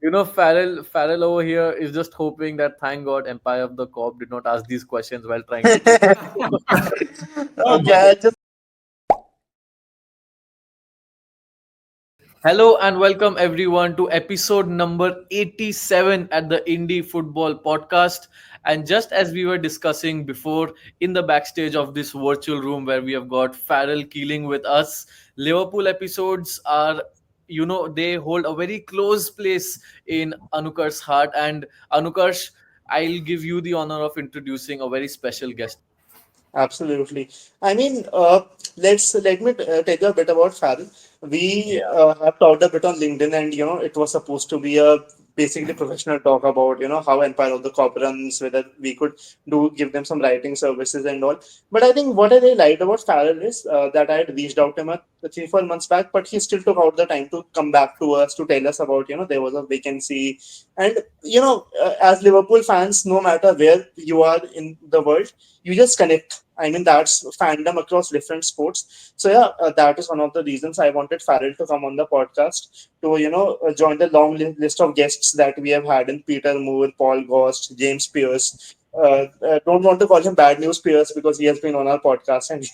Farrell over here is just hoping that thank God Empire of the Cop did not ask these questions while trying to pitch. Okay, just Hello and welcome everyone to episode number 87 at the Indie Football Podcast. And just as we were discussing before in the backstage of this virtual room where we have got Farrell Keeling with us, Liverpool episodes are, they hold a very close place in Anukar's heart. And Anukarsh, I'll give you the honor of introducing a very special guest. absolutely. I mean, let me tell you a bit about Farrell. We Yeah. have talked a bit on LinkedIn, and it was supposed to be a basically professional talk about how Empire of the Cop runs, whether we could do give them some writing services and all. But I think what I really liked about Farrell is that I had reached out to him 3 4 months back, but he still took out the time to come back to us to tell us about there was a vacancy, and as Liverpool fans, no matter where you are in the world, you just connect. I mean, that's fandom across different sports. So yeah, that is one of the reasons I wanted Farrell to come on the podcast to join the long list of guests that we have had in Peter Moore, Paul Gost, James Pierce. Don't want to call him Bad News Pierce because he has been on our podcast and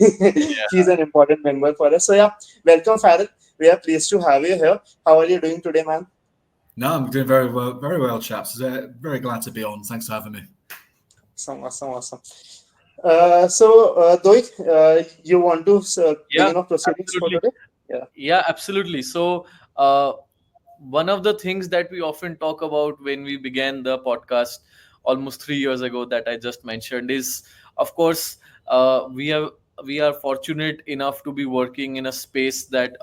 he's an important member for us. So yeah, welcome Farrell. We are pleased to have you here. How are you doing today, man? No, I'm doing very well, chaps. Very glad to be on. Thanks for having me. Awesome. Doik, you want to Yeah, begin off proceedings for absolutely. today? Yeah. Yeah, absolutely. So, uh, one of the things that we often talk about when we began the podcast almost 3 years ago that I just mentioned is, of course, we are fortunate enough to be working in a space that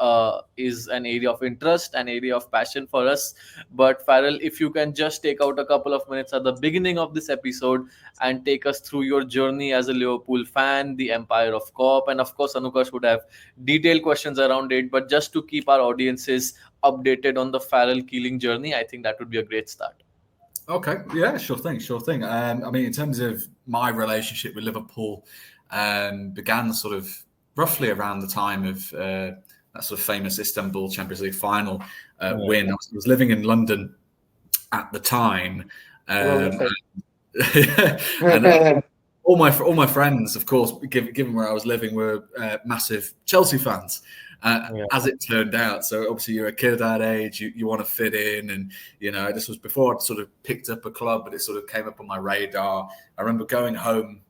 is an area of interest, an area of passion for us. But Farrell, if you can just take out a couple of minutes at the beginning of this episode and take us through your journey as a Liverpool fan, the Empire of Cop, and of course, Anukash would have detailed questions around it. But just to keep our audiences updated on the Farrell Keeling journey, I think that would be a great start. Okay, yeah, sure thing. I mean, in terms of my relationship with Liverpool, began sort of roughly around the time of that sort of famous Istanbul Champions League final win. I was living in London at the time, Oh, um, perfect. and all my friends, of course, given where I was living, were massive Chelsea fans. As it turned out, so obviously you're a kid that age, you want to fit in, and this was before I'd sort of picked up a club, but it sort of came up on my radar. I remember going home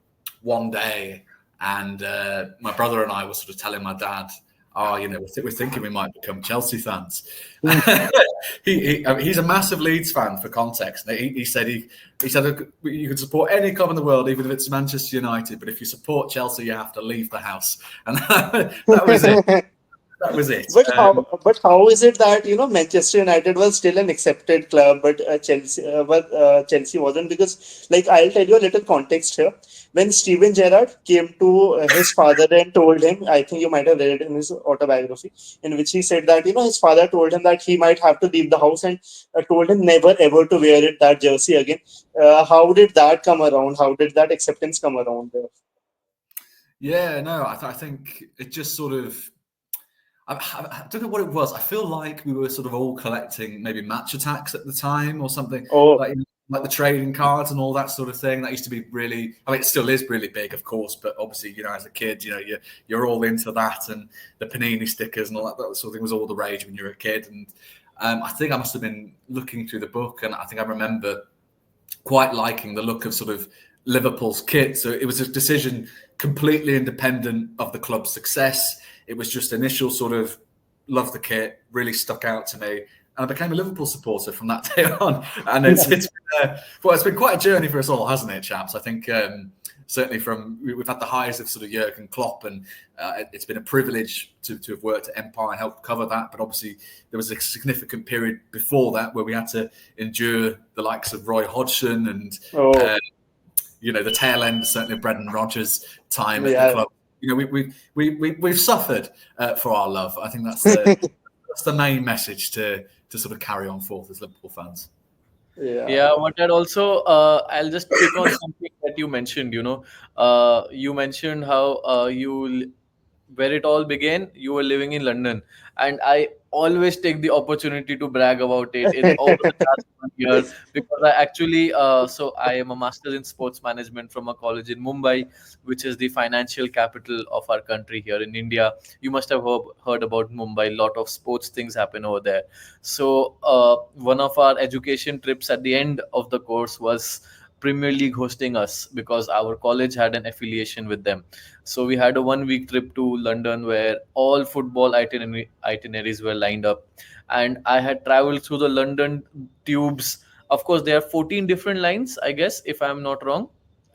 one day, and my brother and I were sort of telling my dad, "Oh, we're thinking we might become Chelsea fans." I mean, he's a massive Leeds fan, for context. He said "Look, you can support any club in the world, even if it's Manchester United, but if you support Chelsea, you have to leave the house." And that was it. That was it. But how is it that Manchester United was still an accepted club, but Chelsea wasn't? Because like I'll tell you a little context here. When Steven Gerrard came to his father and told him, I think you might have read it in his autobiography, in which he said that his father told him that he might have to leave the house and told him never ever to wear that jersey again. How did that come around? How did that acceptance come around there? Yeah, no, I think it just sort of. I don't know what it was. I feel like we were sort of all collecting maybe match attacks at the time or something, Oh, like the trading cards and all that sort of thing. That used to be really. I mean, it still is really big, of course. But obviously, as a kid, you're all into that, and the panini stickers and all that sort of thing was all the rage when you were a kid. And I think I must have been looking through the book, and I think I remember quite liking the look of sort of Liverpool's kit. So it was a decision completely independent of the club's success. It was just initial sort of love the kit, really stuck out to me. And I became a Liverpool supporter from that day on. And it's been quite a journey for us all, hasn't it, chaps? I think certainly we've had the highs of sort of Jurgen Klopp, and it's been a privilege to have worked at Empire and helped cover that. But obviously there was a significant period before that where we had to endure the likes of Roy Hodgson and oh, the tail end certainly of Brendan Rodgers' time at the yeah. club. We've suffered for our love. I think that's the main message to sort of carry on forth as Liverpool fans. Yeah. Yeah, but I'd also I'll just pick on something that you mentioned. You mentioned how where it all began, you were living in London, and I always take the opportunity to brag about it in over the last 1 year, because I actually, so I am a master's in sports management from a college in Mumbai, which is the financial capital of our country here in India. You must have heard about Mumbai. A lot of sports things happen over there. So one of our education trips at the end of the course was Premier League hosting us, because our college had an affiliation with them. So we had a 1 week trip to London where all football itineraries were lined up, and I had traveled through the London tubes. Of course, there are 14 different lines, I guess, if I'm not wrong,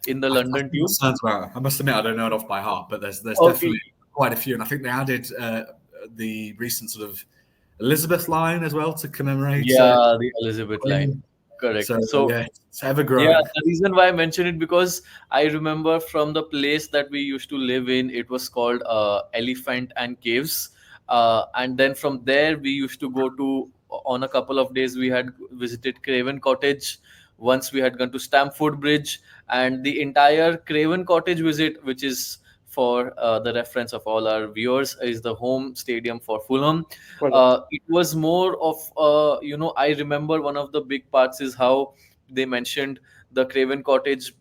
in the I London think that tube. sounds right. I must admit, I don't know it off by heart, but there's Okay. definitely quite a few, and I think they added the recent sort of Elizabeth line as well to commemorate Yeah, the Elizabeth line. Queen. Correct. So So yeah, it's ever yeah, growing. the reason why I mentioned it, because I remember from the place that we used to live in, it was called Elephant and Caves. And then from there, we used to go to, on a couple of days, we had visited Craven Cottage. Once we had gone to Stamford Bridge, and the entire Craven Cottage visit, which is for the reference of all our viewers, is the home stadium for Fulham. It was more of, I remember one of the big parts is how they mentioned the Craven Cottage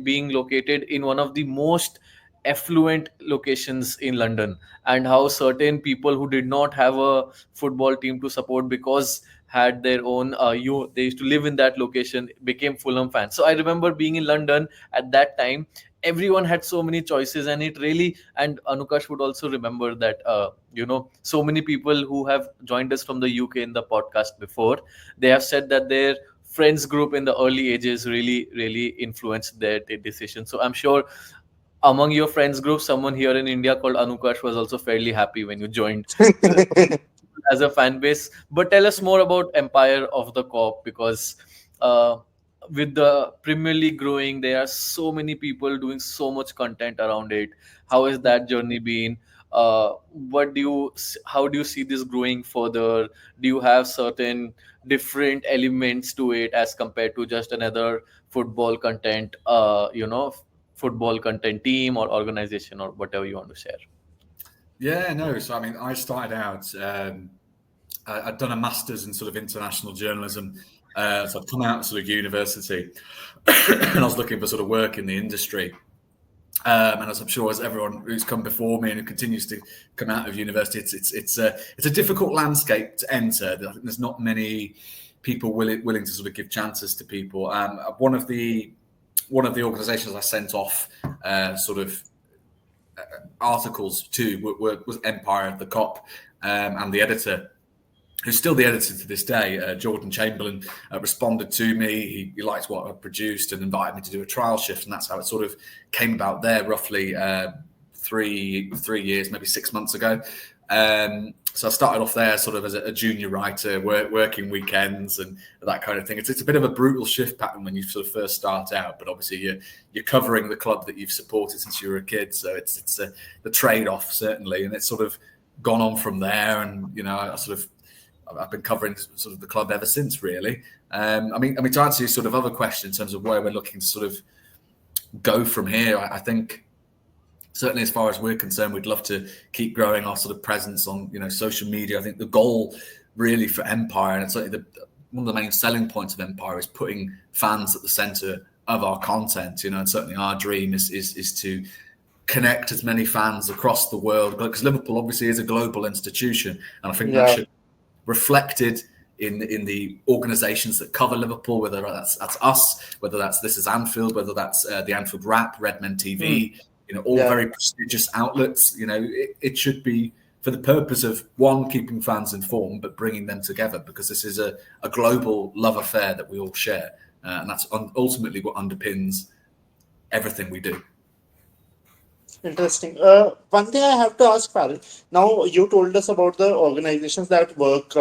being located in one of the most affluent locations in London, and how certain people who did not have a football team to support, because had their own they used to live in that location, became Fulham fans. So I remember being in London at that time. Everyone had so many choices, and it really, and Anukash would also remember that, so many people who have joined us from the UK in the podcast before, they have said that their friends group in the early ages really really influenced their decision. So I'm sure among your friends group, someone here in India called Anukash was also fairly happy when you joined as a fan base. But tell us more about Empire of the Cop, because uh, with the Premier League growing, there are so many people doing so much content around it. How has that journey been? How do you see this growing further? Do you have certain different elements to it as compared to just another football content, football content team or organization or whatever you want to share? Yeah, no. So I mean, I started out. I'd done a master's in sort of international journalism. So I'd come out of sort of university, and I was looking for sort of work in the industry. And as I'm sure as everyone who's come before me and who continues to come out of university, it's a difficult landscape to enter. I think there's not many people willing to sort of give chances to people. One of the organisations I sent off sort of articles to was Empire of the Cop, and the editor, who's still the editor to this day, Jordan Chamberlain, responded to me. He liked what I produced and invited me to do a trial shift, and that's how it sort of came about there, roughly 3 years, maybe 6 months ago. So I started off there sort of as a junior writer, working weekends and that kind of thing. It's a bit of a brutal shift pattern when you sort of first start out, but obviously you're covering the club that you've supported since you were a kid, so it's the trade-off certainly, and it's sort of gone on from there. And I've been covering sort of the club ever since, really. I mean, to answer your sort of other question in terms of where we're looking to sort of go from here, I think certainly as far as we're concerned, we'd love to keep growing our sort of presence on, social media. I think the goal really for Empire, and it's certainly one of the main selling points of Empire, is putting fans at the centre of our content. And certainly our dream is to connect as many fans across the world, because Liverpool obviously is a global institution, and I think that should reflected in the organisations that cover Liverpool, whether that's us, whether that's This Is Anfield, whether that's the Anfield Wrap, Redmen TV, all very prestigious outlets. It should be for the purpose of, one, keeping fans informed, but bringing them together, because this is a global love affair that we all share, and that's ultimately what underpins everything we do. Interesting. One thing I have to ask, Farrell. Now, you told us about the organizations that work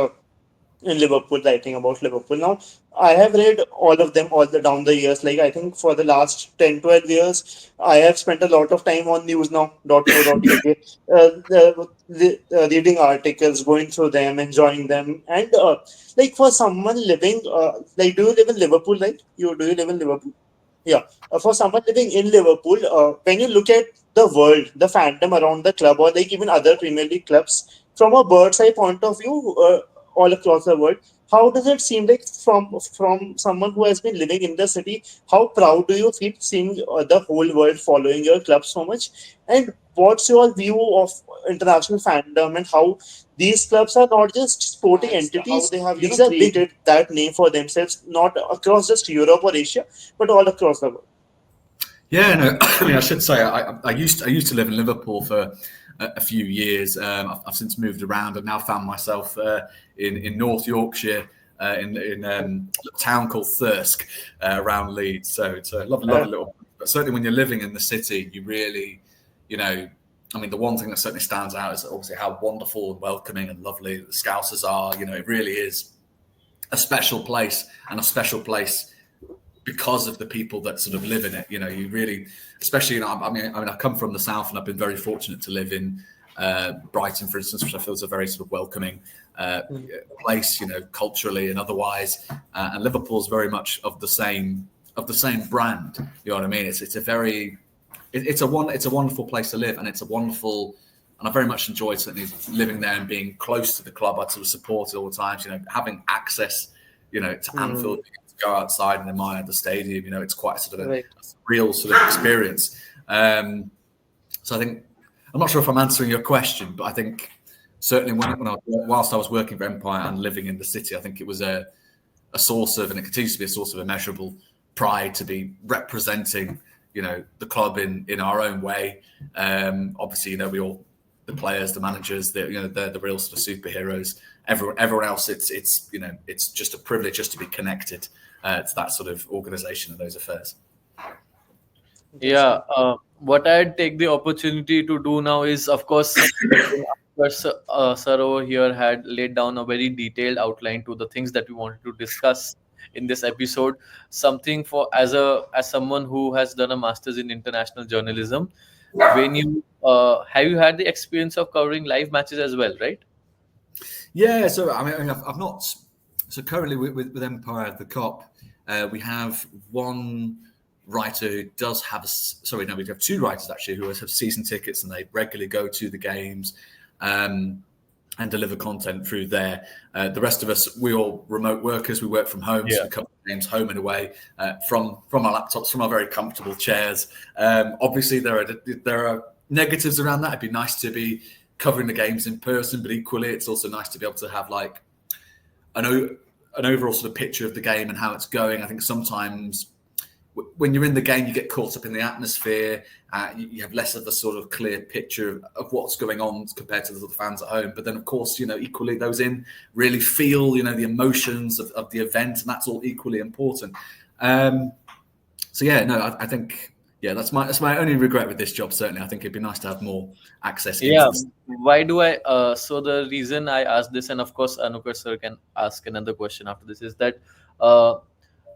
in Liverpool, writing about Liverpool. Now, I have read all of them all down the years. Like, I think for the last 10, 12 years, I have spent a lot of time on newsnow.co.uk, reading articles, going through them, enjoying them. And, like, for someone living, like, do you live in Liverpool, right? Do you live in Liverpool? Yeah, for someone living in Liverpool, when you look at the world, the fandom around the club, or like even other Premier League clubs, from a bird's eye point of view, all across the world, how does it seem like from someone who has been living in the city? How proud do you feel seeing the whole world following your club so much? And what's your view of international fandom and how these clubs are not just sporting entities? How they have these are created that name for themselves, not across just Europe or Asia but all across the world. Yeah, no, I mean, I should say I used to live in Liverpool for a few years. I've since moved around and now found myself in North Yorkshire, in a town called Thirsk, around Leeds. So it's a lovely little. But certainly, when you're living in the city, you really, I mean, the one thing that certainly stands out is obviously how wonderful and welcoming and lovely the Scousers are. It really is a special place, and a special place because of the people that sort of live in it. You really, especially, I mean, I come from the south, and I've been very fortunate to live in Brighton, for instance, which I feel is a very sort of welcoming place, culturally and otherwise. And Liverpool's very much of the same brand. You know what I mean? It's a wonderful place to live, and it's a wonderful. And I very much enjoyed certainly living there and being close to the club. I'd sort of support it all the time. Having access, to Anfield, go outside and admire the stadium. It's quite sort of a real sort of experience. So I think, I'm not sure if I'm answering your question, but I think certainly whilst I was working for Empire and living in the city, I think it was a source of, and it continues to be a source of immeasurable pride to be representing, the club in our own way. Obviously, we all, the players, the managers, they're the real sort of superheroes. Everyone else, it's just a privilege just to be connected to that sort of organisation and those affairs. Yeah, what I'd take the opportunity to do now is, of course, Sir over here had laid down a very detailed outline to the things that we wanted to discuss in this episode. Something for as someone who has done a master's in international journalism, when you have you had the experience of covering live matches as well, right? Yeah, so I mean, I've not. So currently with Empire, the Cop, we have one writer who does have we have two writers actually who have season tickets, and they regularly go to the games and deliver content through there. The rest of us, we're all remote workers. We work from home, so we cover games home and away from our laptops, from our very comfortable chairs. Obviously, there are negatives around that. It'd be nice to be covering the games in person, but equally, it's also nice to be able to have like an overall sort of picture of the game and how it's going. I think sometimes when you're in the game, you get caught up in the atmosphere. You have less of a sort of clear picture of what's going on compared to the fans at home. But then, of course, equally those in really feel, the emotions of the event, and that's all equally important. So yeah, no, I think. Yeah, that's my only regret with this job. Certainly, I think it'd be nice to have more access. Yeah. Why do I? So the reason I asked this, and of course, Anukar sir can ask another question after this, is that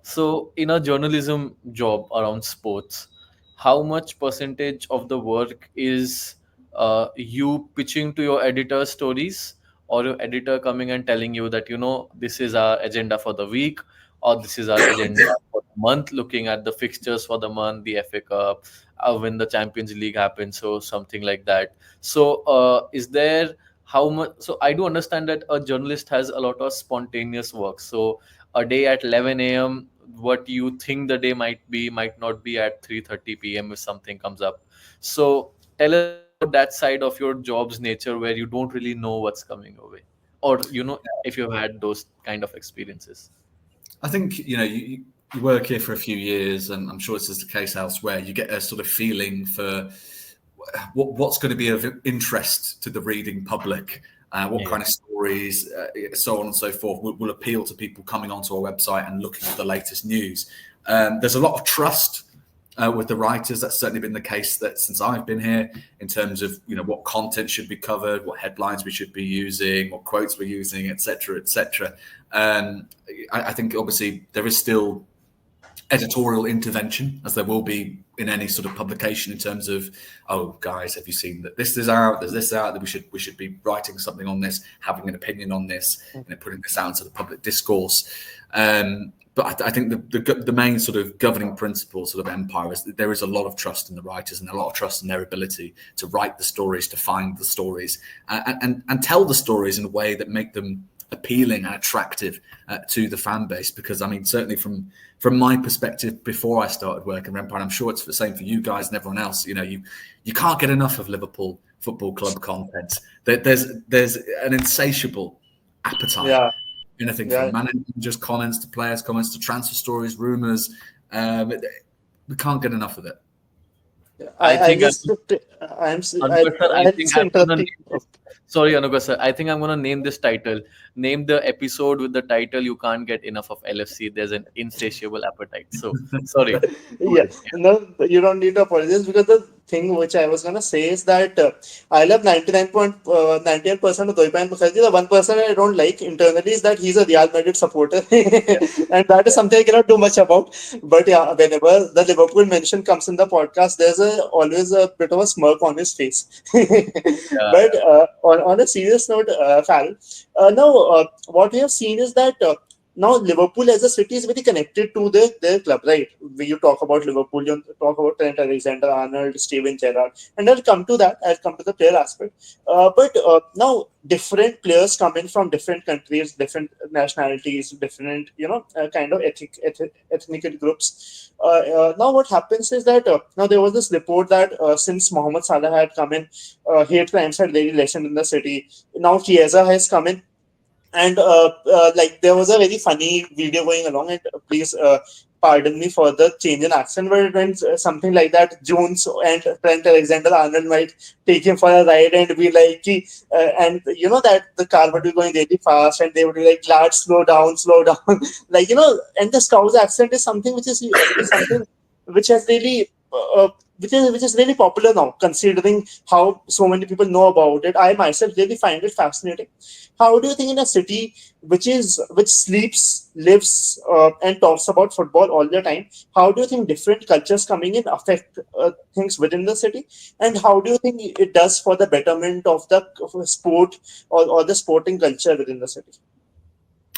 so in a journalism job around sports, how much percentage of the work is you pitching to your editor stories, or your editor coming and telling you that this is our agenda for the week, or this is our agenda for the month, looking at the fixtures for the month, the FA Cup, when the Champions League happens, so something like that. So is there how much? So I do understand that a journalist has a lot of spontaneous work. So a day at 11 a.m., what you think the day might not be at 3:30 p.m. if something comes up. So tell us about that side of your job's nature where you don't really know what's coming your way, or if you've had those kind of experiences. I think you work here for a few years, and I'm sure this is the case elsewhere. You get a sort of feeling for what's going to be of interest to the reading public, what kind of stories, so on and so forth, will appeal to people coming onto our website and looking at the latest news. There's a lot of trust with the writers. That's certainly been the case since I've been here, in terms of what content should be covered, what headlines we should be using, what quotes we're using, etc., etc. I think obviously there is still editorial intervention, as there will be in any sort of publication, in terms of, oh guys, have you seen that this is out, there's this out, that we should be writing something on this, having an opinion on this, putting this out into the public discourse. But but I think the main sort of governing principle sort of empire is that there is a lot of trust in the writers and a lot of trust in their ability to write the stories, to find the stories, and tell the stories in a way that make them appealing and attractive to the fan base. Because I mean, certainly from my perspective, before I started working at Empire, I'm sure it's the same for you guys and everyone else. You know, you can't get enough of Liverpool Football Club content. There's an insatiable appetite. Yeah, Anything yeah. from managers' comments to players' comments to transfer stories, rumours. We can't get enough of it. I, I I think just, I'm, Anuga sir, I I'll think just I'm gonna interrupt you. name this. Sorry, Anuga sir. I think I'm gonna name this title. Name the episode with the title "You Can't Get Enough of LFC." There's an insatiable appetite. So sorry. Go Yeah, ahead. no, you don't need to apologize, because the thing which I was gonna say is that I love 99.98% of Doipan Mukherjee. The 1% I don't like internally is that he's a Real Madrid supporter, and that is something I cannot do much about. But yeah, whenever the Liverpool mention comes in the podcast, there's always a bit of a smirk on his face. Yeah, But on a serious note, Farrell, now what we have seen is that. Now Liverpool as a city is very connected to their club, right? When you talk about Liverpool, you talk about Trent Alexander-Arnold, Steven Gerrard, and I'll come to that. I'll come to the player aspect. But now different players come in from different countries, different nationalities, different kind of ethnic groups. Now what happens is that now there was this report that since Mohamed Salah had come in, hate crimes had really lessened in the city. Now Chiesa has come in, and like there was a very funny video going along, and please pardon me for the change in accent, but it went something like that: Jones and Trent Alexander-Arnold might take him for a ride and be like, and you know that the car would be going really fast, and they would be like, "Lad, slow down," like and the Scouse accent is something which is something which has really. Which is really popular now, considering how so many people know about it. I myself really find it fascinating. How do you think in a city which sleeps, lives, and talks about football all the time, how do you think different cultures coming in affect things within the city, and how do you think it does for the betterment of the sport, or the sporting culture within the city?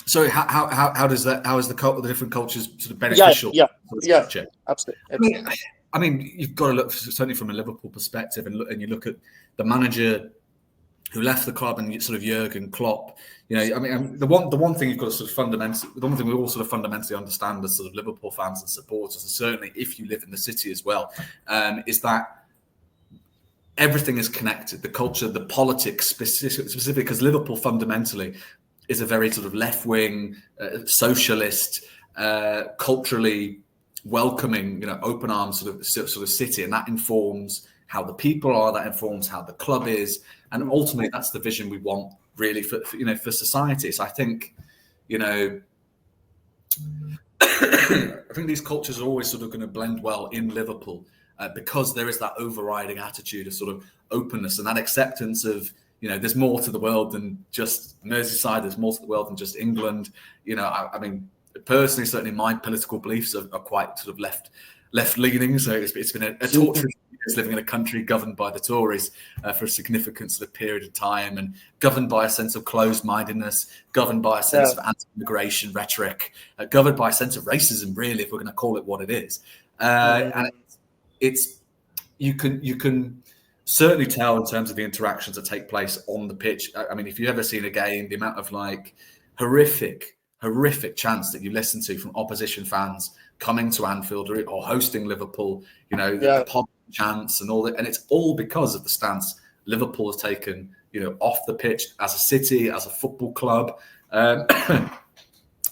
So how does that? How is the different cultures sort of Yeah, beneficial yeah, for the yeah, structure? absolutely, I mean, absolutely. I mean, you've got to look certainly from a Liverpool perspective, and you look at the manager who left the club, and sort of Jurgen Klopp. You know, I mean, the one thing you've got to sort of the one thing we all sort of fundamentally understand as sort of Liverpool fans and supporters, and certainly if you live in the city as well, is that everything is connected. The culture, the politics, specifically because Liverpool fundamentally is a very sort of left-wing, socialist, culturally welcoming, open arms sort of city, and that informs how the people are, that informs how the club is, and ultimately that's the vision we want really for society. So I think, I think these cultures are always sort of going to blend well in Liverpool because there is that overriding attitude of sort of openness and that acceptance of, there's more to the world than just Merseyside. There's more to the world than just England. I mean, personally, certainly my political beliefs are quite sort of left leaning. So it's been a torturous years living in a country governed by the Tories for a significant sort of period of time, and governed by a sense of closed-mindedness, governed by a sense of anti-immigration rhetoric, governed by a sense of racism, really, if we're going to call it what it is. And you can certainly tell in terms of the interactions that take place on the pitch. I mean, if you've ever seen a game, the amount of horrific chants that you listen to from opposition fans coming to Anfield or hosting Liverpool, the pub chants and all that, and it's all because of the stance Liverpool has taken, off the pitch as a city, as a football club. And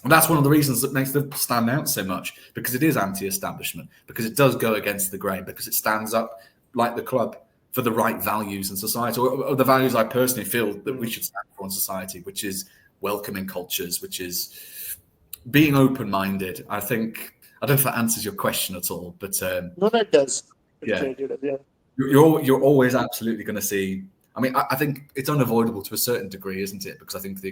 that's one of the reasons that makes them stand out so much, because it is anti-establishment, because it does go against the grain, because it stands up like the club for the right values in society, or the values I personally feel that we should stand for in society, which is welcoming cultures, which is being open-minded. I don't know if that answers your question at all, but No, that does. yeah, Yeah. you're always absolutely going to see. I mean, I think it's unavoidable to a certain degree, isn't it? Because I think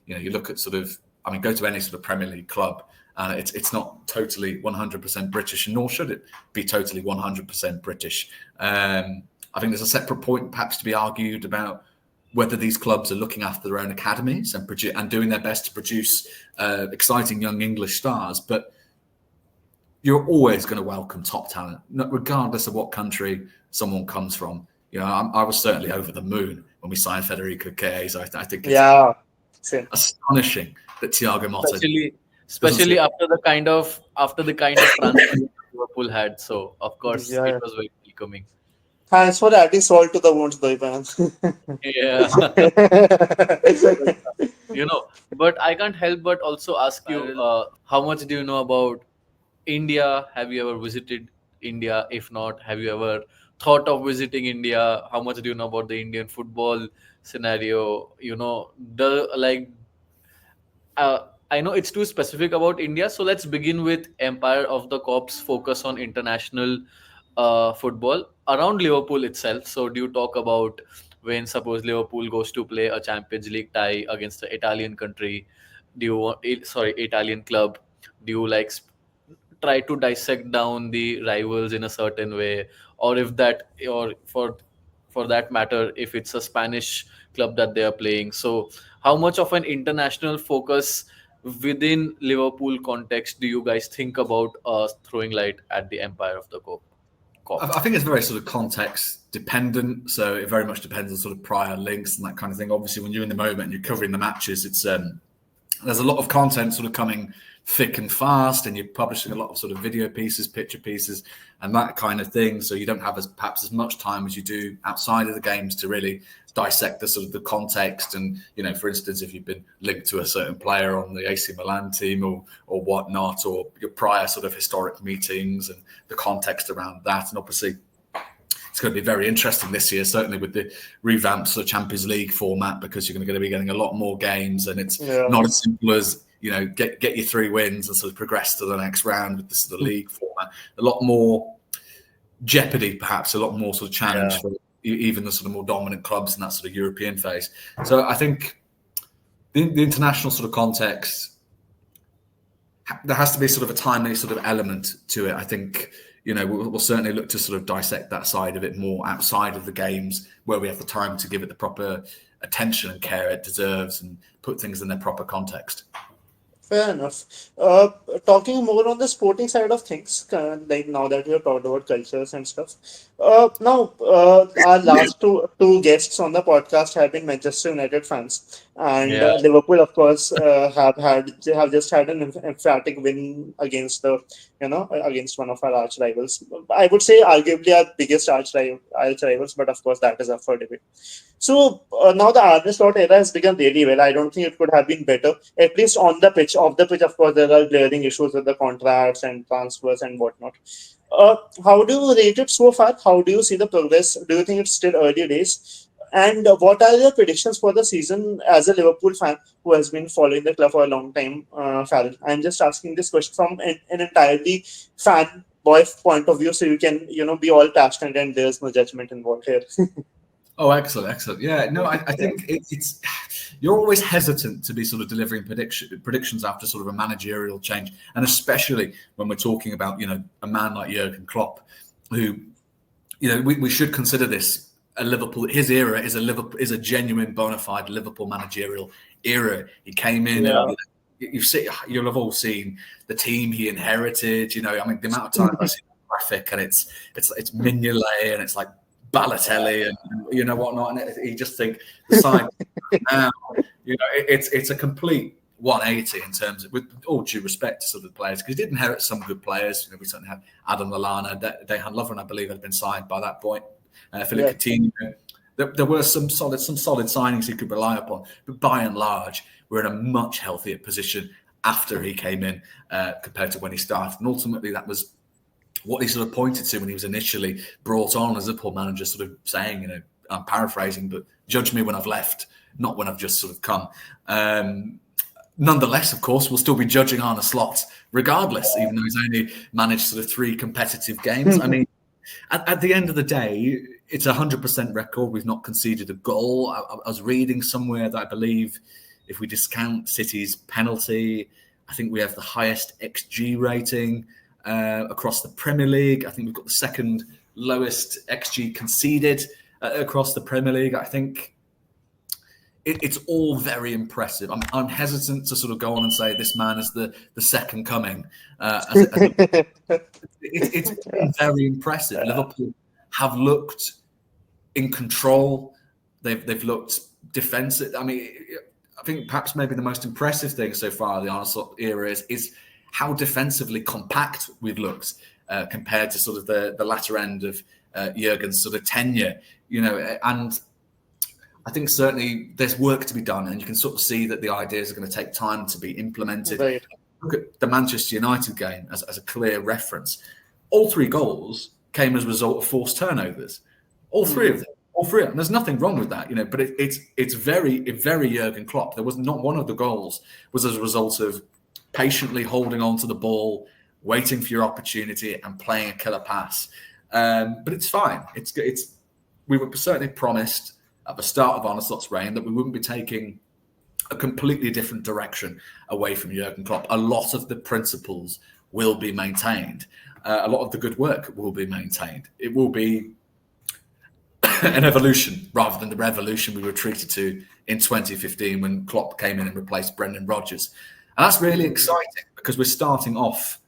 you look at sort of, I mean, go to any sort of Premier League club, and it's not totally 100% British, nor should it be totally 100% British. I think there's a separate point perhaps to be argued about whether these clubs are looking after their own academies and doing their best to produce exciting young English stars, but you're always going to welcome top talent, regardless of what country someone comes from. I was certainly over the moon when we signed Federico Chiesa. I think it's Same. astonishing that Thiago Motta especially after the kind of transfer Liverpool had. So of course it Yeah. was very welcoming. Thanks for adding salt to the wounds, Doipan. Yeah. But I can't help but also ask you, how much do you know about India? Have you ever visited India? If not, have you ever thought of visiting India? How much do you know about the Indian football scenario? I know it's too specific about India, so let's begin with Empire of the Cops focus on international football around Liverpool itself. So, do you talk about when suppose Liverpool goes to play a Champions League tie against the Italian country? Italian club? Do you try to dissect down the rivals in a certain way, or if that, or for that matter, if it's a Spanish club that they are playing? So how much of an international focus within Liverpool context do you guys think about throwing light at the Empire of the Cop? I think it's very sort of context dependent. So it very much depends on sort of prior links and that kind of thing. Obviously, when you're in the moment and you're covering the matches, it's there's a lot of content sort of coming thick and fast, and you're publishing a lot of sort of video pieces, picture pieces, and that kind of thing. So you don't have perhaps as much time as you do outside of the games to really dissect the sort of the context. And, for instance, if you've been linked to a certain player on the AC Milan team or whatnot, or your prior sort of historic meetings and the context around that. And obviously, it's going to be very interesting this year, certainly with the revamped sort of Champions League format, because you're going to be getting a lot more games, and it's not as simple as get your 3 wins and sort of progress to the next round with this sort of league format. A lot more jeopardy, perhaps, a lot more sort of challenge for even the sort of more dominant clubs in that sort of European phase. So I think the international sort of context, there has to be sort of a timely sort of element to it. I think, we'll certainly look to sort of dissect that side of it more outside of the games, where we have the time to give it the proper attention and care it deserves and put things in their proper context. Fair enough. Talking more on the sporting side of things, like now that we have talked about cultures and stuff. Our last two guests on the podcast have been Manchester United fans, and Yeah. Liverpool, of course, have just had an emphatic win against against one of our arch rivals. I would say arguably our biggest arch rivals, but of course that is up for debate. So now the Arne Slot era has begun really well. I don't think it could have been better, at least on the pitch. Off the pitch, of course, there are glaring issues with the contracts and transfers and whatnot. How do you rate it so far? How do you see the progress? Do you think it's still early days? And what are your predictions for the season as a Liverpool fan who has been following the club for a long time, Farrell? I'm just asking this question from an entirely fan boy point of view, so you can be all passionate and there's no judgment involved here. Oh, excellent. Yeah, no, I think it's you're always hesitant to be sort of delivering predictions after sort of a managerial change, and especially when we're talking about a man like Jurgen Klopp, who we should consider this a Liverpool. His era is a genuine bona fide Liverpool managerial era. He came in, and you'll have all seen the team he inherited. The amount of times I see the graphic, and it's Mignolet, and it's like Balotelli and whatnot, and you just think the side now, it's a complete 180 in terms of, with all due respect to sort of the players, because he did inherit some good players. We certainly had Adam Lallana, Dejan Lovren, I believe, had been signed by that point. Philip Coutinho. There were some solid signings he could rely upon, but by and large, we're in a much healthier position after he came in compared to when he started, and ultimately that was what he sort of pointed to when he was initially brought on as a Liverpool manager, sort of saying, I'm paraphrasing, but judge me when I've left, not when I've just sort of come. Nonetheless, of course, we'll still be judging Arne Slot regardless, even though he's only managed sort of 3 competitive games. I mean, at the end of the day, it's a 100% record. We've not conceded a goal. I was reading somewhere that I believe if we discount City's penalty, I think we have the highest XG rating across the Premier League. I think we've got the second lowest XG conceded across the Premier League. I think it's all very impressive. I'm hesitant to sort of go on and say this man is the second coming. It's been very impressive. Liverpool have looked in control. They've looked defensive. I mean, I think perhaps maybe the most impressive thing so far of the Arne Slot era is how defensively compact we've looked compared to sort of the latter end of Jurgen's sort of tenure. And I think certainly there's work to be done, and you can sort of see that the ideas are going to take time to be implemented. Right. Look at the Manchester United game as a clear reference. All 3 goals came as a result of forced turnovers. All 3 of them. All 3 of them. There's nothing wrong with that, but it's very Jurgen Klopp. There was not one of the goals was as a result of patiently holding on to the ball, waiting for your opportunity, and playing a killer pass. But it's fine. We were certainly promised at the start of Arne Slot's reign that we wouldn't be taking a completely different direction away from Jurgen Klopp. A lot of the principles will be maintained. A lot of the good work will be maintained. It will be an evolution rather than the revolution we were treated to in 2015 when Klopp came in and replaced Brendan Rodgers. And that's really exciting because we're starting off.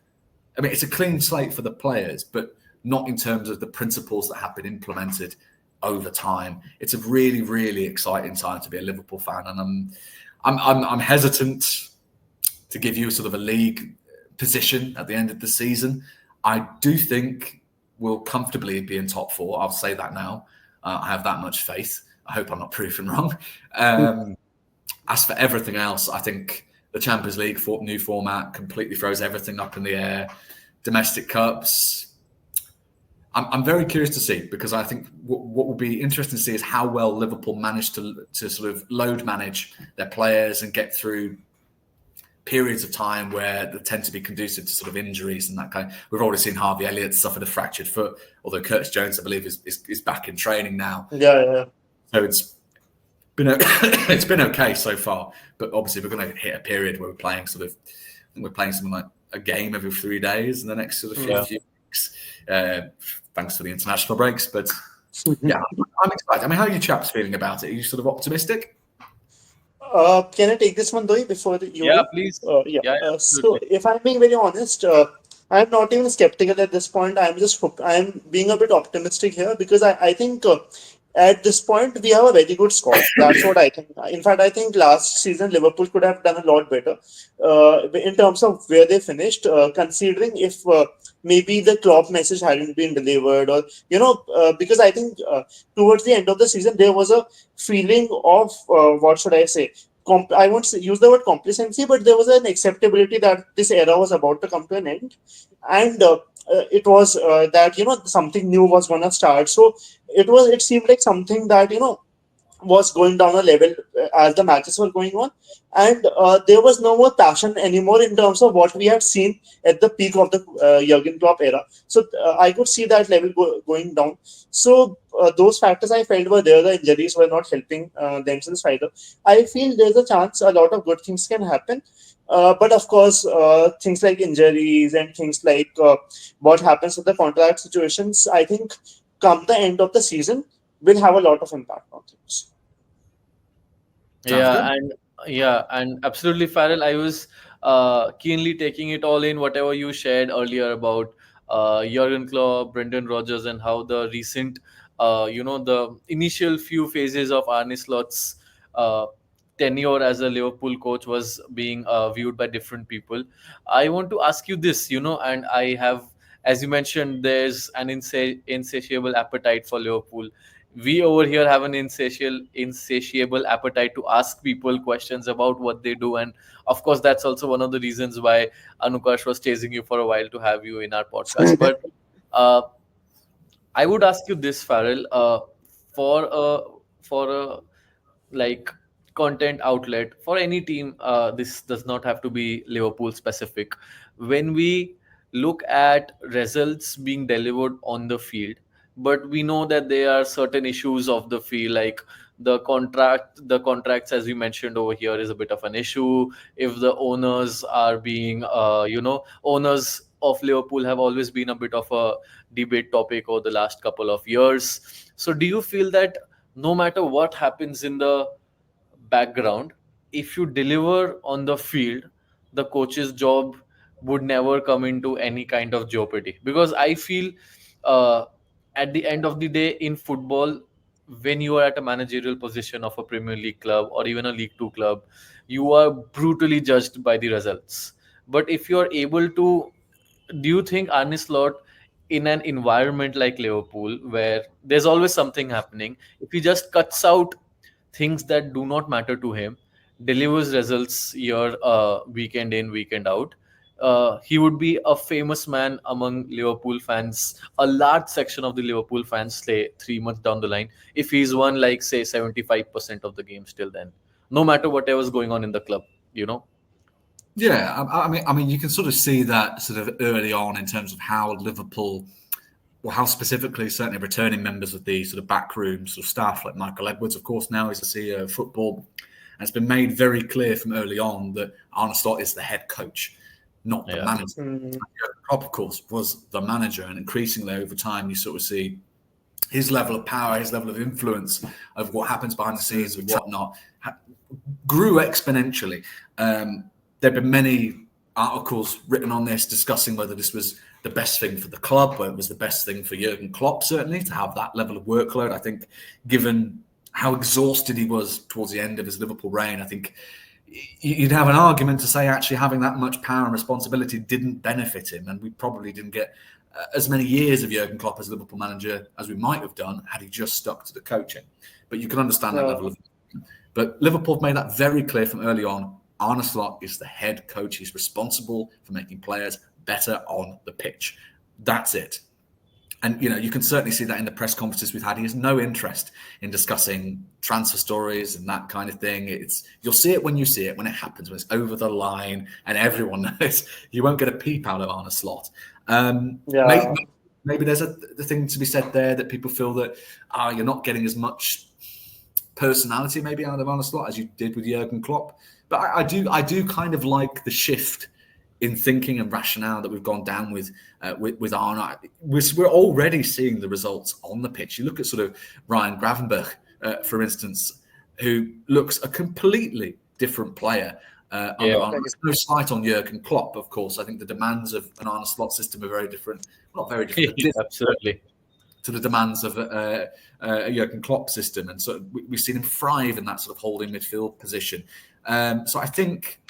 I mean, it's a clean slate for the players, but not in terms of the principles that have been implemented over time. It's a really, really exciting time to be a Liverpool fan, and I'm hesitant to give you sort of a league position at the end of the season. I do think we'll comfortably be in top 4. I'll say that now. I have that much faith. I hope I'm not proven wrong. As for everything else, I think the Champions League new format completely throws everything up in the air. Domestic cups. I'm very curious to see, because I think what will be interesting to see is how well Liverpool managed to sort of load manage their players and get through periods of time where they tend to be conducive to sort of injuries and that kind. We've already seen Harvey Elliott suffered a fractured foot, although Curtis Jones, I believe, is back in training now. Yeah. So it's been okay so far, but obviously we're going to hit a period where we're playing something like a game every 3 days in the next sort of few weeks. Thanks for the international breaks, but yeah, I'm excited. I mean, how are you chaps feeling about it? Are you sort of optimistic? Can I take this one, though, before you? Yeah, please. Yeah. So, if I'm being very honest, I'm not even skeptical at this point. I'm being a bit optimistic here because I think at this point we have a very good squad. That's what I think. In fact, I think last season Liverpool could have done a lot better in terms of where they finished, considering if maybe the Klopp message hadn't been delivered, or because I think towards the end of the season there was a feeling of what should I say? I won't use the word complacency, but there was an acceptability that this era was about to come to an end, and it was that something new was going to start. So it seemed like something that was going down a level as the matches were going on, and there was no more passion anymore in terms of what we had seen at the peak of the Jurgen Klopp era. So I could see that level going down. So those factors I felt were there. The injuries were not helping themselves either. I feel there's a chance a lot of good things can happen. But of course, things like injuries and things like what happens with the contract situations, I think come the end of the season, will have a lot of impact on things. Sounds good. And absolutely, Farrell. I was keenly taking it all in, whatever you shared earlier about Jurgen Klopp, Brendan Rodgers, and how the recent, the initial few phases of Arne Slot's uh, tenure as a Liverpool coach was being viewed by different people. I want to ask you this, and I have, as you mentioned, there's an insatiable appetite for Liverpool. We over here have an insatiable appetite to ask people questions about what they do, and of course that's also one of the reasons why Anukash was chasing you for a while to have you in our podcast. But uh, I would ask you this, Farrell, for a like content outlet for any team. This does not have to be Liverpool specific. When we look at results being delivered on the field, but we know that there are certain issues of the field, like the contracts, as we mentioned over here, is a bit of an issue. If the owners are being, owners of Liverpool have always been a bit of a debate topic over the last couple of years. So, do you feel that no matter what happens in the background, if you deliver on the field, the coach's job would never come into any kind of jeopardy. Because I feel, uh, at the end of the day in football, when you are at a managerial position of a Premier League club or even a League Two club, you are brutally judged by the results. But if you are able to, do you think Arne Slot, in an environment like Liverpool, where there's always something happening, if he just cuts out things that do not matter to him, delivers results year weekend in, weekend out, he would be a famous man among Liverpool fans, a large section of the Liverpool fans, say 3 months down the line, if he's won like say 75% of the games till then, no matter whatever's going on in the club, you know? Yeah, I mean, you can sort of see that sort of early on in terms of how Liverpool, well, how specifically certainly returning members of the sort of backroom sort of staff, like Michael Edwards, of course, now is the CEO of football. And it's been made very clear from early on that Arne Slot is the head coach, not the Yeah. manager. Mm. Klopp, of course, was the manager, and increasingly over time, you sort of see his level of power, his level of influence of what happens behind the scenes and whatnot grew exponentially. There have been many articles written on this discussing whether this was the best thing for the club, whether it was the best thing for Jurgen Klopp, certainly, to have that level of workload. I think, given how exhausted he was towards the end of his Liverpool reign, I think you'd have an argument to say actually having that much power and responsibility didn't benefit him, and we probably didn't get as many years of Jurgen Klopp as Liverpool manager as we might have done had he just stuck to the coaching. But you can understand that level of. But Liverpool have made that very clear from early on. Arne Slot is the head coach. He's responsible for making players better on the pitch. That's it. And, you can certainly see that in the press conferences we've had. He has no interest in discussing transfer stories and that kind of thing. You'll see it when you see it, when it happens, when it's over the line and everyone knows. You won't get a peep out of Arne Slot. Maybe there's the thing to be said there that people feel that you're not getting as much personality maybe out of Arne Slot as you did with Jurgen Klopp. But I do kind of like the shift in thinking and rationale that we've gone down with Arne. We're already seeing the results on the pitch. You look at sort of Ryan Gravenberch, for instance, who looks a completely different player. Under Arne. There's no slight on Jurgen Klopp, of course. I think the demands of an Arne Slot system are very different. Not very different. Absolutely. To the demands of a Jurgen Klopp system. And so we've seen him thrive in that sort of holding midfield position. So I think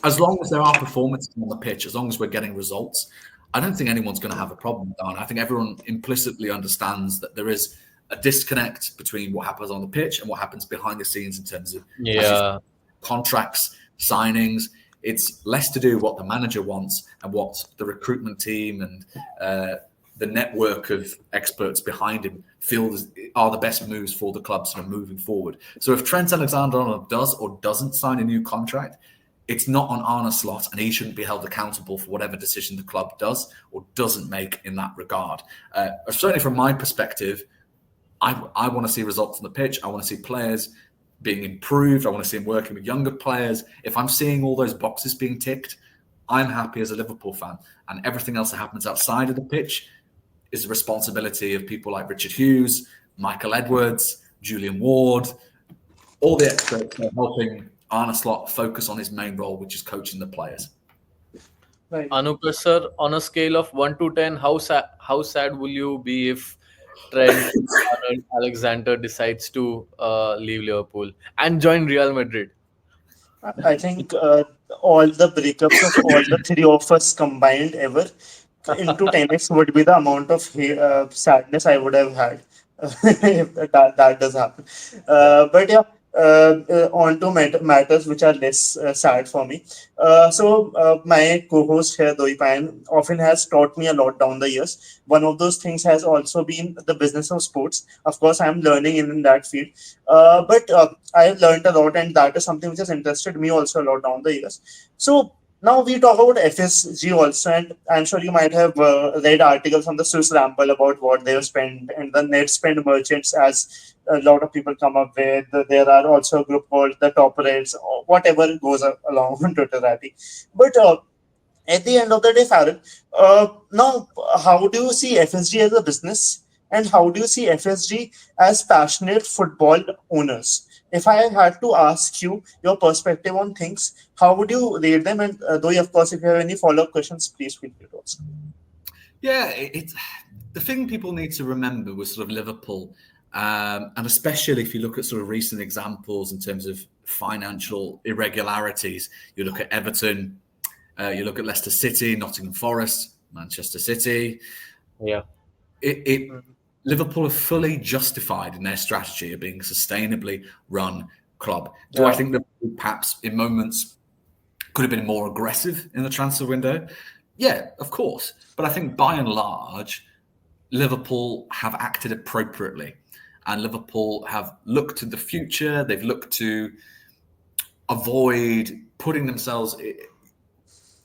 as long as there are performances on the pitch, as long as we're getting results, I don't think anyone's going to have a problem with that. I think everyone implicitly understands that there is a disconnect between what happens on the pitch and what happens behind the scenes in terms of contracts, signings. It's less to do what the manager wants and what the recruitment team and the network of experts behind him feel are the best moves for the club sort of moving forward. So if Trent Alexander-Arnold does or doesn't sign a new contract, it's not on Arne Slot, and he shouldn't be held accountable for whatever decision the club does or doesn't make in that regard. Certainly from my perspective, I want to see results on the pitch. I want to see players being improved. I want to see him working with younger players. If I'm seeing all those boxes being ticked, I'm happy as a Liverpool fan. And everything else that happens outside of the pitch is the responsibility of people like Richard Hughes, Michael Edwards, Julian Ward, all the experts are helping Arne Slot focus on his main role, which is coaching the players. Right. Anupar sir, on a scale of 1 to 10, how sad will you be if Trent Alexander decides to leave Liverpool and join Real Madrid? I think all the breakups of all the three of us combined ever into 10x would be the amount of sadness I would have had if that does happen. But yeah, on to matters which are less sad for me. So my co-host here, Doipan, often has taught me a lot down the years. One of those things has also been the business of sports. Of course, I'm learning in that field. But I've learned a lot, and that is something which has interested me also a lot down the years. So now we talk about FSG also, and I'm sure you might have read articles on the Swiss Ramble about what they have spent and the net spend merchants, as a lot of people come up with. There are also a group called the Top Rates, or whatever goes along on Twitterati. But at the end of the day, Farrell, now how do you see FSG as a business, and how do you see FSG as passionate football owners? if I had to ask you your perspective on things, how would you rate them? And though, of course, if you have any follow-up questions, please feel free to ask. Yeah, it's the thing people need to remember with sort of Liverpool, and especially if you look at sort of recent examples in terms of financial irregularities. You look at Everton, you look at Leicester City, Nottingham Forest, Manchester City. Yeah. Liverpool are fully justified in their strategy of being a sustainably run club. Do I think that perhaps in moments could have been more aggressive in the transfer window? Yeah, of course. But I think by and large, Liverpool have acted appropriately, and Liverpool have looked to the future. They've looked to avoid putting themselves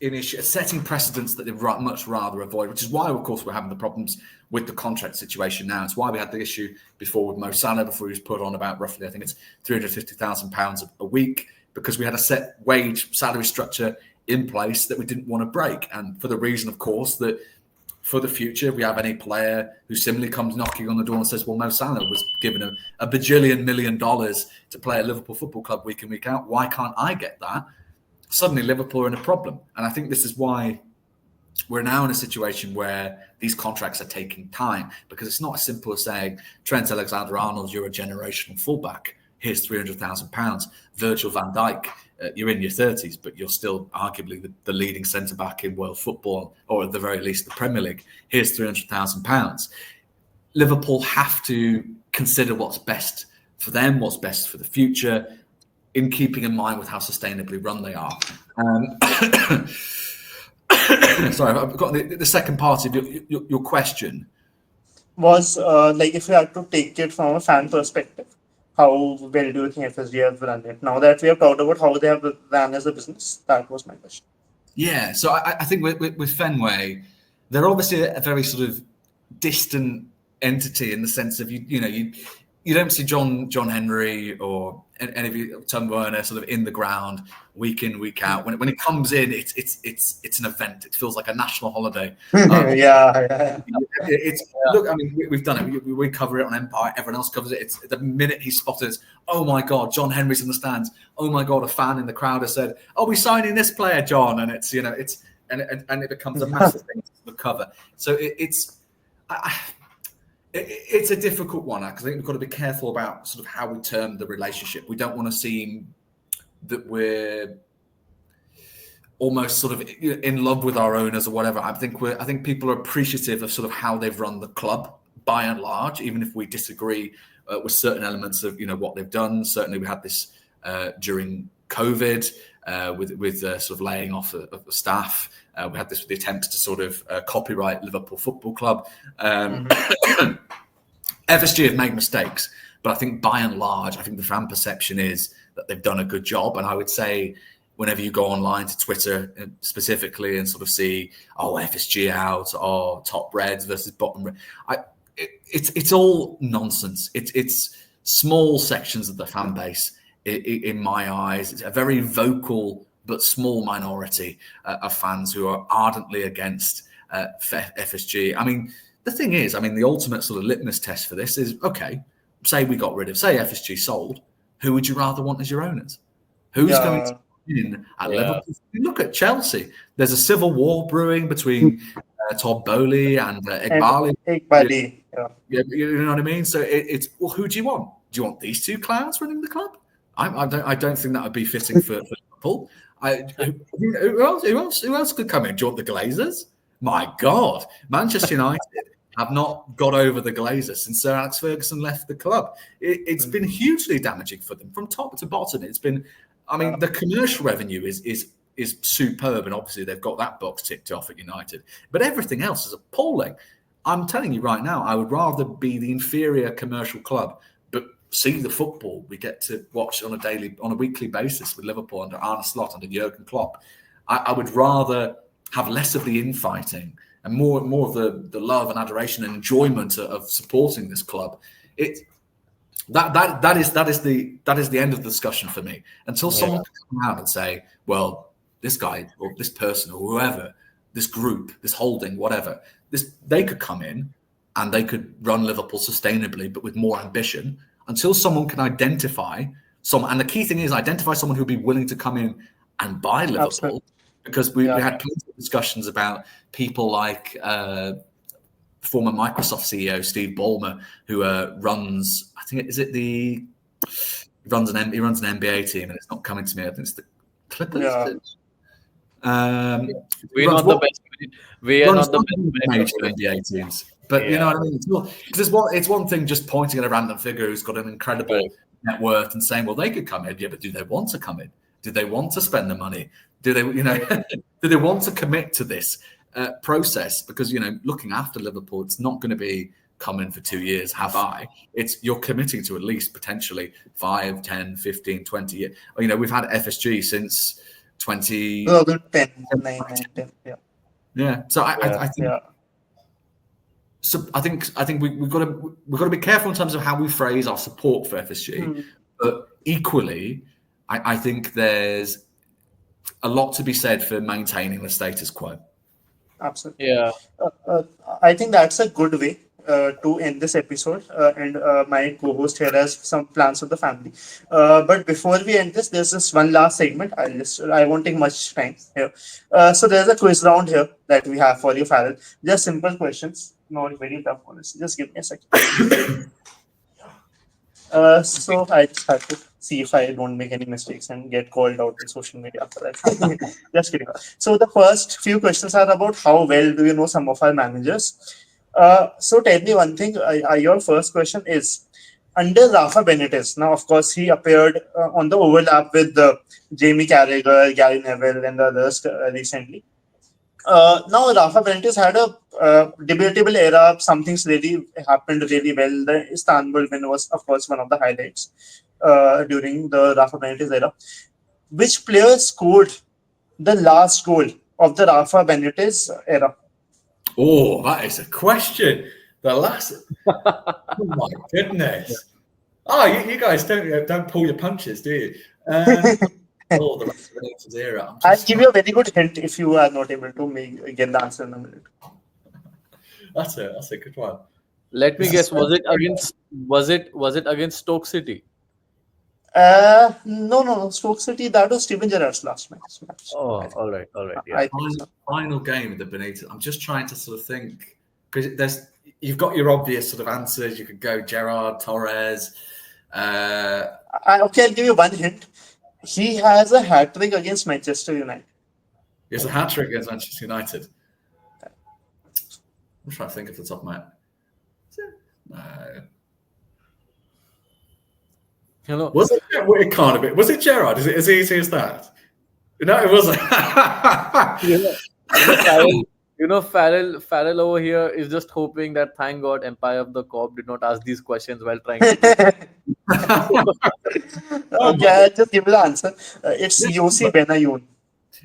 in setting precedents that they'd much rather avoid, which is why, of course, we're having the problems with the contract situation now. It's why we had the issue before with Mo Salah, before he was put on about roughly, I think it's £350,000 a week, because we had a set wage salary structure in place that we didn't want to break. And for the reason, of course, that for the future, if we have any player who similarly comes knocking on the door and says, well, Mo Salah was given a bajillion $1 million to play at Liverpool Football Club week in, week out, why can't I get that? Suddenly Liverpool are in a problem. And I think this is why we're now in a situation where these contracts are taking time, because it's not as simple as saying, Trent Alexander-Arnold, you're a generational fullback. Here's £300,000. Virgil van Dijk, you're in your 30s, but you're still arguably the leading centre-back in world football, or at the very least the Premier League. Here's £300,000. Liverpool have to consider what's best for them, what's best for the future, in keeping in mind with how sustainably run they are. Sorry, I've got the second part of your question. Was like, if you had to take it from a fan perspective, how well do you think FSG have run it? Now that we have talked about how they have ran as a business, that was my question. Yeah, so I think with Fenway, they're obviously a very sort of distant entity in the sense of you don't see John Henry or any of you, Tom Werner, sort of in the ground week in, week out. When it comes in, it's an event. It feels like a national holiday. Yeah. Look, I mean, we've done it. We cover it on Empire. Everyone else covers it. It's the minute he spotted, oh my God, John Henry's in the stands. Oh my God, a fan in the crowd has said, "Oh, we're signing this player, John," and it's and it becomes a massive thing to cover. So it's a difficult one, because I think we've got to be careful about sort of how we term the relationship. We don't want to seem that we're almost sort of in love with our owners or whatever. I think people are appreciative of sort of how they've run the club by and large, even if we disagree with certain elements of what they've done. Certainly, we had this during COVID with sort of laying off of staff. We had this with the attempts to sort of copyright Liverpool Football Club. FSG have made mistakes, but I think by and large, I think the fan perception is that they've done a good job. And I would say, whenever you go online to Twitter specifically and sort of see, FSG out, top Reds versus bottom Reds, it's all nonsense. It's small sections of the fan base, in my eyes. It's a very vocal but small minority of fans who are ardently against FSG. I mean, the thing is, the ultimate sort of litmus test for this is, okay, say FSG sold, who would you rather want as your owners? Who's going to in at Liverpool? Look at Chelsea. There's a civil war brewing between Todd Bowley and Iqbali. You know what I mean? So it's who do you want? Do you want these two clowns running the club? I don't think that would be fitting for Liverpool. Who else could come in? Do you want the Glazers? My God, Manchester United have not got over the Glazers since Sir Alex Ferguson left the club. It's been hugely damaging for them from top to bottom. It's been, the commercial revenue is superb, and obviously they've got that box ticked off at United. But everything else is appalling. I'm telling you right now, I would rather be the inferior commercial club, but see the football we get to watch on a weekly basis with Liverpool under Arne Slot, under Jurgen Klopp. I would rather have less of the infighting and more of the love and adoration and enjoyment of supporting this club. That is the end of the discussion for me. Until someone can come out and say, well, this guy or this person or whoever, this group, this holding, whatever, they could come in and they could run Liverpool sustainably, but with more ambition. Until someone can identify and the key thing is identify someone who'd be willing to come in and buy Liverpool. Absolutely. Because we had plenty of discussions about people like former Microsoft CEO Steve Ballmer, who runs, I think, he runs an NBA team, and it's not coming to me. I think it's the Clippers. Yeah. We're not the best. We are not the best major NBA teams. But you know what I mean? Because it's one thing just pointing at a random figure who's got an incredible net worth and saying, well, they could come in. Yeah, but do they want to come in? Do they want to spend the money? Do they, do they want to commit to this process? Because, looking after Liverpool, it's not going to be come in for 2 years, have I? It's you're committing to at least potentially 5, 10, 15, 20 years. We've had FSG since 2010, 9, 10, yeah. So I think. Yeah. So I think we've got to be careful in terms of how we phrase our support for FSG, but equally, I think there's a lot to be said for maintaining the status quo. Absolutely. Yeah. I think that's a good way to end this episode. And my co-host here has some plans with the family. But before we end this, there's this one last segment. I won't take much time here. So there's a quiz round here that we have for you, Farrell. Just simple questions, not very tough ones. Just give me a second. So I just have to see if I don't make any mistakes and get called out in social media after that. Just kidding. So the first few questions are about how well do you know some of our managers. So tell me one thing. Your first question is, under Rafa Benitez, now of course he appeared on the overlap with Jamie Carragher, Gary Neville and the others recently. Now Rafa Benitez had a debatable era. Some things really happened really well. The Istanbul win was of course one of the highlights during the Rafa Benitez era. Which player scored the last goal of the Rafa Benitez era? Oh, that is a question. The last. Oh my goodness. Oh, you guys don't pull your punches, do you? The rest of the Benitez era. I'll give you a very good hint if you are not able to get the answer in a minute. That's a good one. Let me guess. Was it against Stoke City? No. Stoke City. That was Steven Gerrard's last match. Oh, all right. Yeah. Final game of the Benitez. I'm just trying to sort of think, because you've got your obvious sort of answers. You could go Gerrard, Torres. I'll give you one hint. He has a hat trick against Manchester United. He has a hat trick against Manchester United. I'm trying to think off the top of my head. No. Hello. Was it? It can't have been. Was it Gerrard? Is it as easy as that? No, it wasn't. Farrell over here is just hoping that thank God Empire of the Cop did not ask these questions while trying to. Okay, I'll just give you the answer. It's Yossi Benayoun.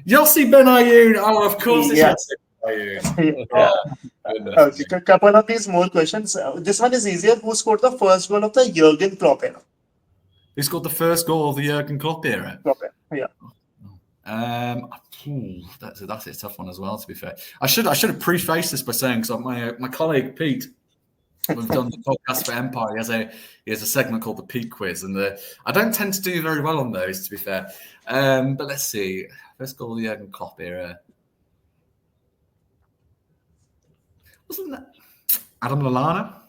Yossi Benayoun. Oh, of course it's Yossi Benayoun. Okay, a couple of these more questions. This one is easier. Who scored the first goal of the Jurgen Klopp era? Who scored the first goal of the Jurgen Klopp era? Yeah. That's a tough one as well. To be fair, I should have prefaced this by saying, because my colleague Pete, we've done the podcast for Empire. He has a segment called the Pete Quiz, and I don't tend to do very well on those, to be fair. But let's see. First goal of the Jurgen Klopp era. Wasn't that Adam Lallana?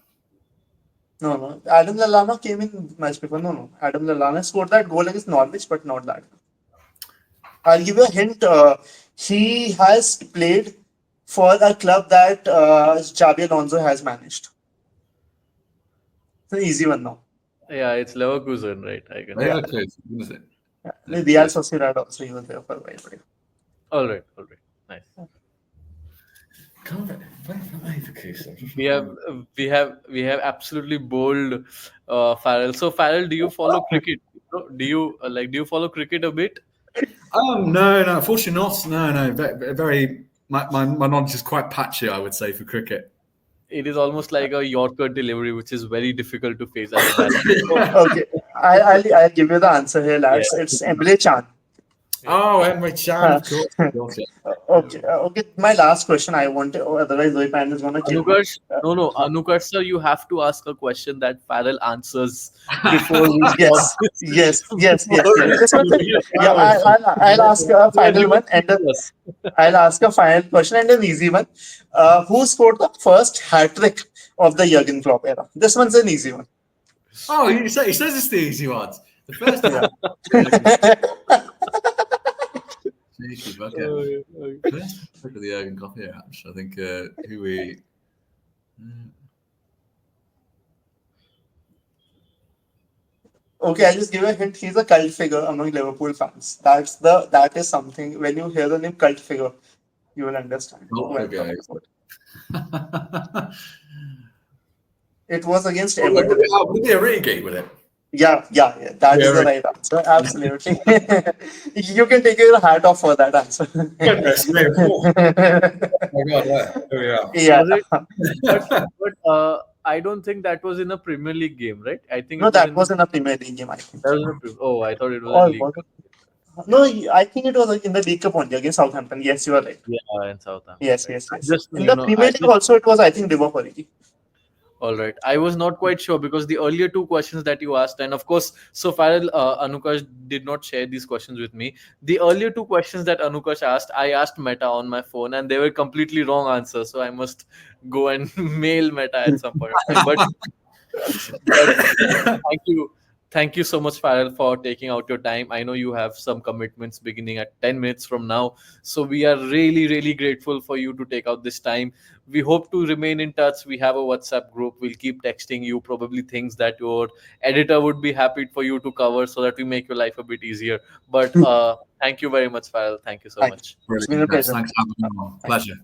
No. Adam Lallana came in match before. No. Adam Lallana scored that goal against Norwich, but not that. I'll give you a hint. He has played for a club that Xabi Alonso has managed. It's an easy one now. Yeah, it's Leverkusen, right? Leverkusen, is it? Yeah. Real Sociedad also, he was there for a while. All right. Nice. We have absolutely bold Farrell. So Farrell, do you follow cricket? Do you follow cricket a bit? No, unfortunately not. No. Very, my knowledge is quite patchy, I would say, for cricket. It is almost like a Yorker delivery, which is very difficult to face. Okay, I'll give you the answer here, lads. Yeah. It's Emre Can. Oh, Henry Chan, Uh, of course. Of course, yeah. okay, okay. My last question I want to, otherwise Zoe fan is gonna kill me. Anukarsh, no, Anukarsh sir, you have to ask a question that Farrell answers before we stop Yes, this. yes. This one's a, yeah. I'll ask a Otherwise, final you will one, and kill us. I'll ask a final question and an easy one. Who scored the first hat trick of the Jurgen Klopp era? This one's an easy one. Oh, he says it's the easy ones. The first Yeah. one. Cheeky bucket. Okay. First look at the Jurgen Klopp here. I think who we. Okay, I'll just give you a hint. He's a cult figure among Liverpool fans. That is something. When you hear the name cult figure, you will understand Not who for I'm talking guys. about. It was against Oh, Everton. would it be a Origi with it? Yeah. That Yeah, is the right. right answer. Absolutely. You can take your hat off for that answer. Goodness me. Oh my God, there we are. Yeah. Was it? But I don't think that was in a Premier League game, right? I think No, it was that in the was in a Premier League game, I think. that was in a oh, I thought it was in Or League was Cup. it? No, I think it was in the League Cup only against Southampton. Yes, you are right. Yeah, in Southampton, Yes, right? yes, I yes. just In the I Premier League just also, it was, I think, Liverpool. all right. I was not quite sure because the earlier two questions that you asked, and of course, so Farrell, Anukash did not share these questions with me. The earlier two questions that Anukash asked, I asked Meta on my phone, and they were completely wrong answers. So I must go and mail Meta at some point of time. But thank you. Thank you so much, Farrell, for taking out your time. I know you have some commitments beginning at 10 minutes from now. So we are really, really grateful for you to take out this time. We hope to remain in touch. We have a WhatsApp group. We'll keep texting you probably things that your editor would be happy for you to cover so that we make your life a bit easier. But thank you very much, Farrell. Thank you so Thank you. much. It's been Brilliant, a guys. pleasure. Thanks for having me on. Thank you. Pleasure.